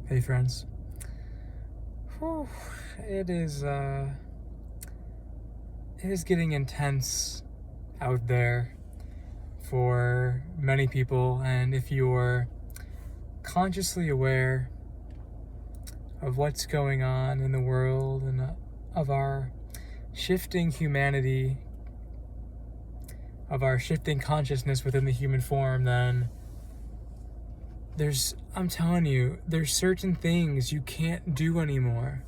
Hey friends. Whew, it is getting intense out there for many people, and if you're consciously aware of what's going on in the world and of our shifting humanity, of our shifting consciousness within the human form, then I'm telling you, there's certain things you can't do anymore.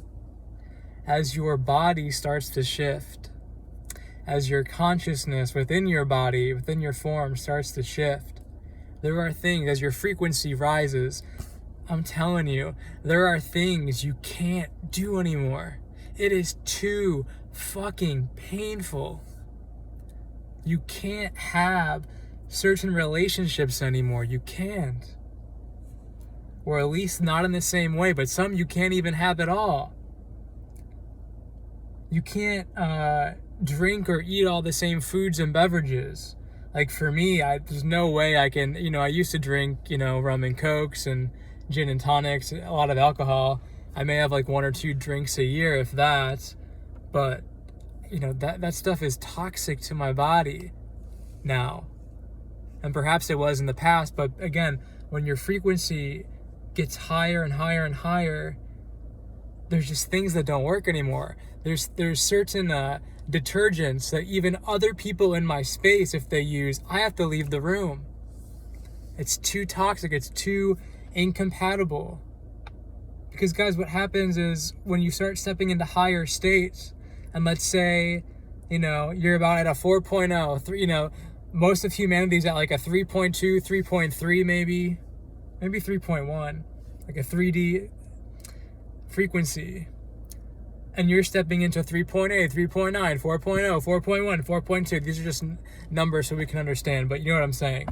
As your body starts to shift, as your consciousness within your body, within your form starts to shift, there are things, as your frequency rises, I'm telling you, there are things you can't do anymore. It is too fucking painful. You can't have certain relationships anymore. You can't. Or at least not in the same way, but some you can't even have at all. You can't drink or eat all the same foods and beverages. Like for me, there's no way I can, I used to drink, rum and cokes and gin and tonics, a lot of alcohol. I may have like 1 or 2 drinks a year, if that, but that stuff is toxic to my body now. And perhaps it was in the past, but again, when your frequency gets higher and higher and higher, there's just things that don't work anymore. There's certain detergents that even other people in my space, if they use, I have to leave the room. It's too toxic. It's too incompatible. Because guys, what happens is when you start stepping into higher states, and let's say, you're about at a 4.0, most of humanity's at like a 3.2, 3.3 maybe 3.1, like a 3D frequency. And you're stepping into 3.8, 3.9, 4.0, 4.1, 4.2. These are just numbers so we can understand, but you know what I'm saying.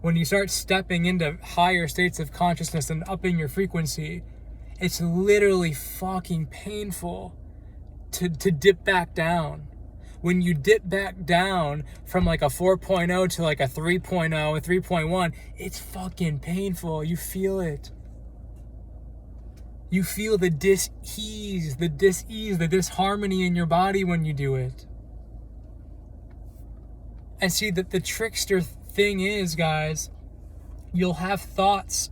When you start stepping into higher states of consciousness and upping your frequency, it's literally fucking painful to dip back down. When you dip back down from like a 4.0 to like a 3.0, a 3.1, it's fucking painful. You feel it. You feel the dis-ease, the disharmony in your body when you do it. And see, that the trickster thing is, guys, you'll have thoughts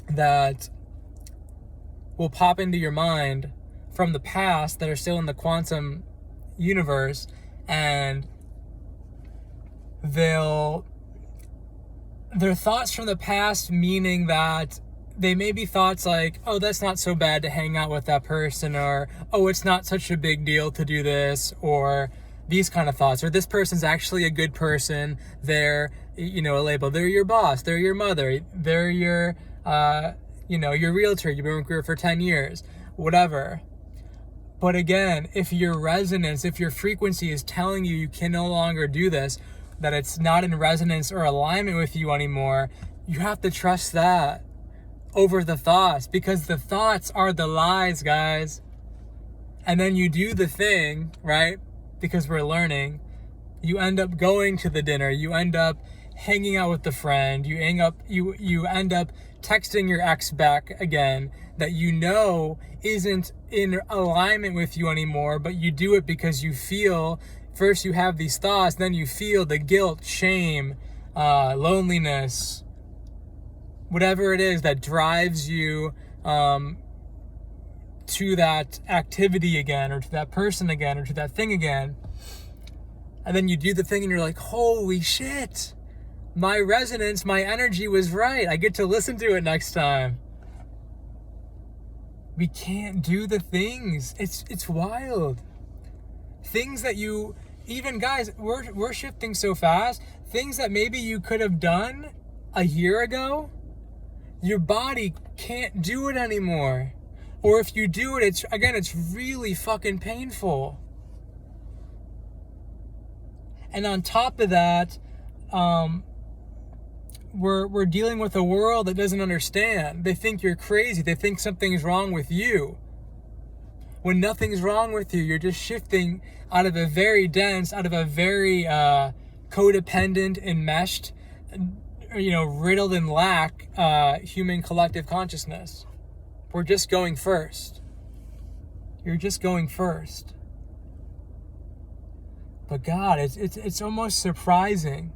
that will pop into your mind from the past that are still in the quantum universe, and they're thoughts from the past, meaning that they may be thoughts like, oh, that's not so bad to hang out with that person, or, oh, it's not such a big deal to do this, or these kind of thoughts, or this person's actually a good person, they're, a label, they're your boss, they're your mother, they're your, your realtor, you've been with her for 10 years, whatever. But again, if your resonance, if your frequency is telling you can no longer do this, that it's not in resonance or alignment with you anymore, you have to trust that over the thoughts, because the thoughts are the lies, guys. And then you do the thing, right? Because we're learning. You end up going to the dinner, you end up hanging out with the friend, you end up texting your ex back again that isn't in alignment with you anymore, but you do it because you feel, first you have these thoughts, then you feel the guilt, shame, loneliness, whatever it is that drives you to that activity again, or to that person again, or to that thing again. And then you do the thing and you're like, holy shit, my resonance, my energy was right. I get to listen to it next time. We can't do the things. It's wild. Things that even guys, we're shifting so fast. Things that maybe you could have done a year ago, your body can't do it anymore. Or if you do it, it's really fucking painful. And on top of that, we're dealing with a world that doesn't understand. They think you're crazy. They think something's wrong with you. When nothing's wrong with you, you're just shifting out of a very dense, out of a very codependent, enmeshed riddled and lack human collective consciousness. We're just going first. You're just going first. But God, it's almost surprising,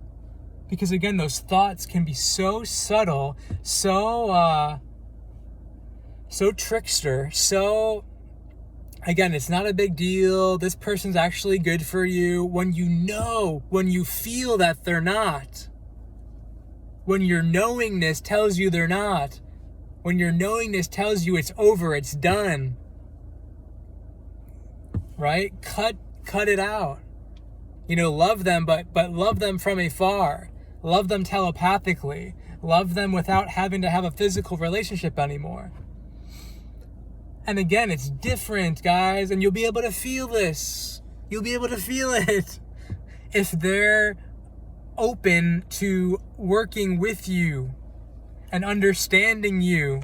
because again, those thoughts can be so subtle, so trickster, so, again, it's not a big deal. This person's actually good for you, when you feel that they're not. When your knowingness tells you they're not. When your knowingness tells you it's over, it's done. Right? Cut it out. Love them, but love them from afar. Love them telepathically. Love them without having to have a physical relationship anymore. And again, it's different, guys, and you'll be able to feel this. You'll be able to feel it if they're open to working with you and understanding you.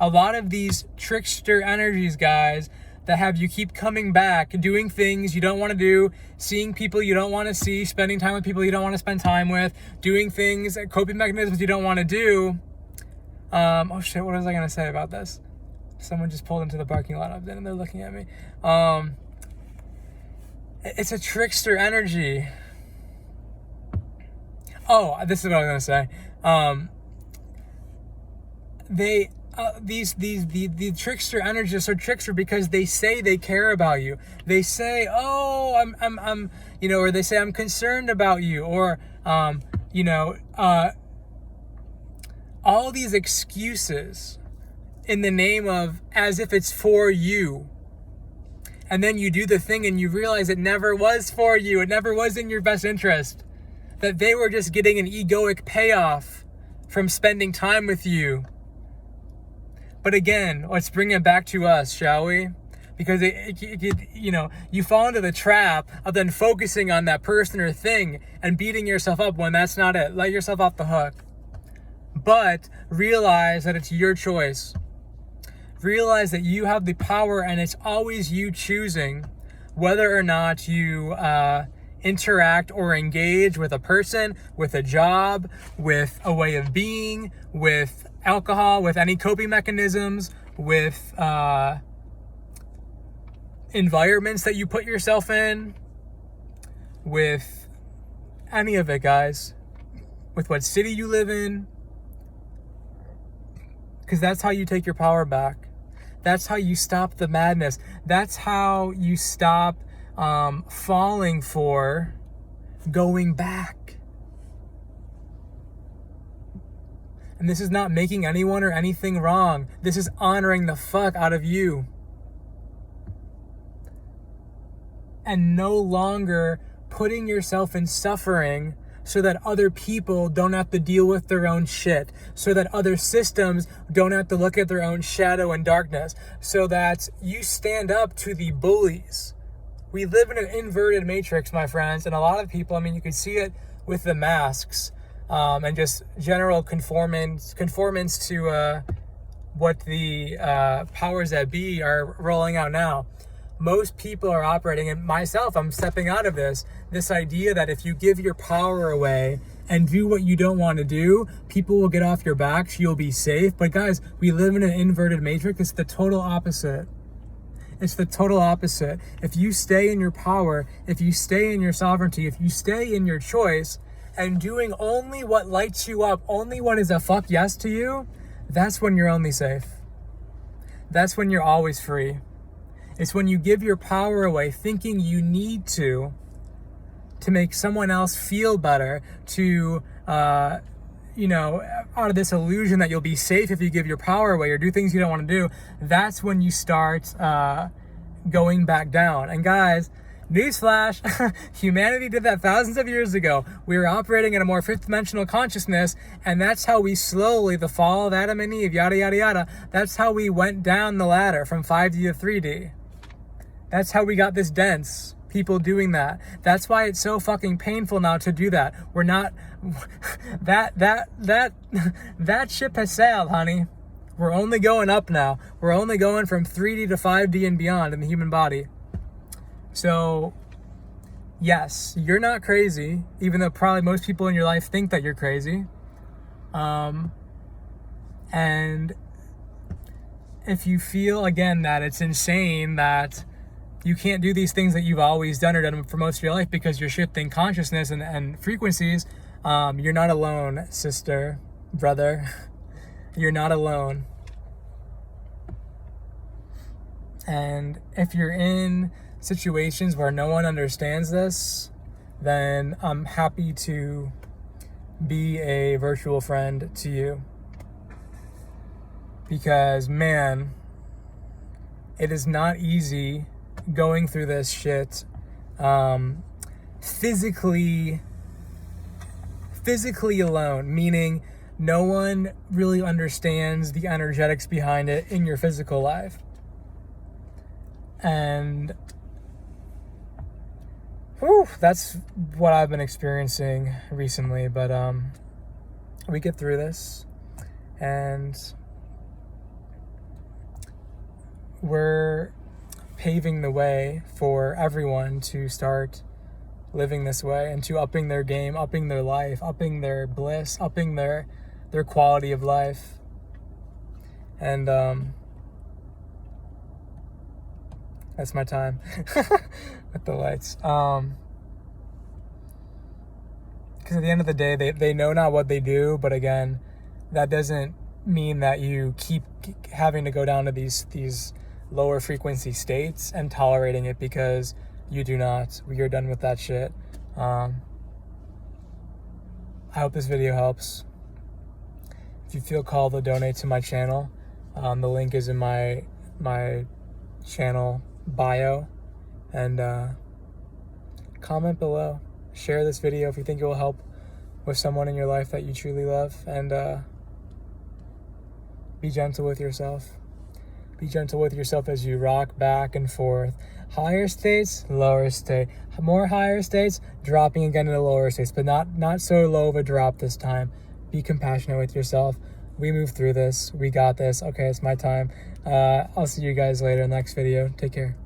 A lot of these trickster energies, guys, that have you keep coming back, doing things you don't want to do, seeing people you don't want to see, spending time with people you don't want to spend time with, doing things, coping mechanisms you don't want to do. Oh shit, what was I going to say about this? Someone just pulled into the parking lot up there and they're looking at me. It's a trickster energy. Oh, this is what I was going to say. The trickster energies are trickster because they say they care about you. They say, oh, I'm or they say I'm concerned about you, or all these excuses in the name of as if it's for you. And then you do the thing and you realize it never was for you. It never was in your best interest. That they were just getting an egoic payoff from spending time with you. But again, let's bring it back to us, shall we? Because you fall into the trap of then focusing on that person or thing and beating yourself up when that's not it. Let yourself off the hook. But realize that it's your choice. Realize that you have the power, and it's always you choosing whether or not you interact or engage with a person, with a job, with a way of being, with alcohol, with any coping mechanisms, with environments that you put yourself in, with any of it, guys, with what city you live in, because that's how you take your power back. That's how you stop the madness. That's how you stop falling for going back. And this is not making anyone or anything wrong. This is honoring the fuck out of you. And no longer putting yourself in suffering so that other people don't have to deal with their own shit, so that other systems don't have to look at their own shadow and darkness, so that you stand up to the bullies. We live in an inverted matrix, my friends, and a lot of people, you can see it with the masks and just general conformance to what the powers that be are rolling out now. Most people are operating, and myself, I'm stepping out of this idea that if you give your power away and do what you don't want to do, people will get off your backs, you'll be safe. But guys, we live in an inverted matrix. It's the total opposite. It's the total opposite. If you stay in your power, if you stay in your sovereignty, if you stay in your choice and doing only what lights you up, only what is a fuck yes to you, that's when you're only safe. That's when you're always free. It's when you give your power away thinking you need to make someone else feel better, to, out of this illusion that you'll be safe if you give your power away or do things you don't want to do. That's when you start going back down. And guys, newsflash, humanity did that thousands of years ago. We were operating in a more fifth dimensional consciousness, and that's how we slowly, the fall of Adam and Eve, yada, yada, yada, that's how we went down the ladder from 5D to 3D. That's how we got this dense, people doing that. That's why it's so fucking painful now to do that. We're not, that ship has sailed, honey. We're only going up now. We're only going from 3D to 5D and beyond in the human body. So, yes, you're not crazy, even though probably most people in your life think that you're crazy. And if you feel, again, that it's insane that you can't do these things that you've always done or done for most of your life because you're shifting consciousness and frequencies, you're not alone, sister, brother. You're not alone. And if you're in situations where no one understands this, then I'm happy to be a virtual friend to you. Because, man, it is not easy going through this shit physically alone, meaning no one really understands the energetics behind it in your physical life. And that's what I've been experiencing recently. But we get through this, and we're paving the way for everyone to start living this way and to upping their game, upping their life, upping their bliss, upping their quality of life. And that's my time with the lights. Because at the end of the day, they know not what they do, but again, that doesn't mean that you keep having to go down to these lower frequency states and tolerating it, because you do not. We are done with that shit. I hope this video helps. If you feel called to donate to my channel, the link is in my channel bio, and comment below. Share this video if you think it will help with someone in your life that you truly love, and be gentle with yourself. Be gentle with yourself as you rock back and forth. Higher states, lower state. More higher states, dropping again into lower states, but not so low of a drop this time. Be compassionate with yourself. We move through this. We got this. Okay, it's my time. I'll see you guys later in the next video. Take care.